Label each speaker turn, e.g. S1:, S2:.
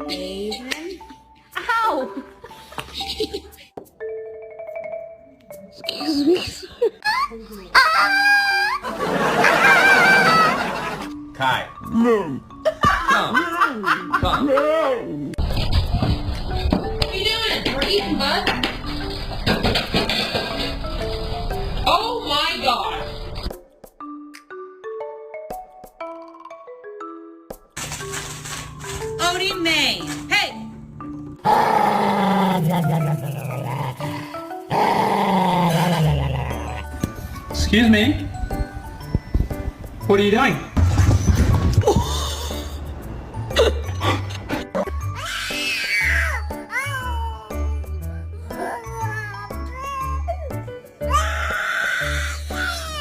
S1: Raven. Ow!
S2: Excuse me.
S3: Kai.
S2: No.
S3: Come. Come.
S2: No.
S4: What are you doing? We're eating, bud. Oh my god.
S1: Odie May. Hey!
S3: Excuse me. What are you doing?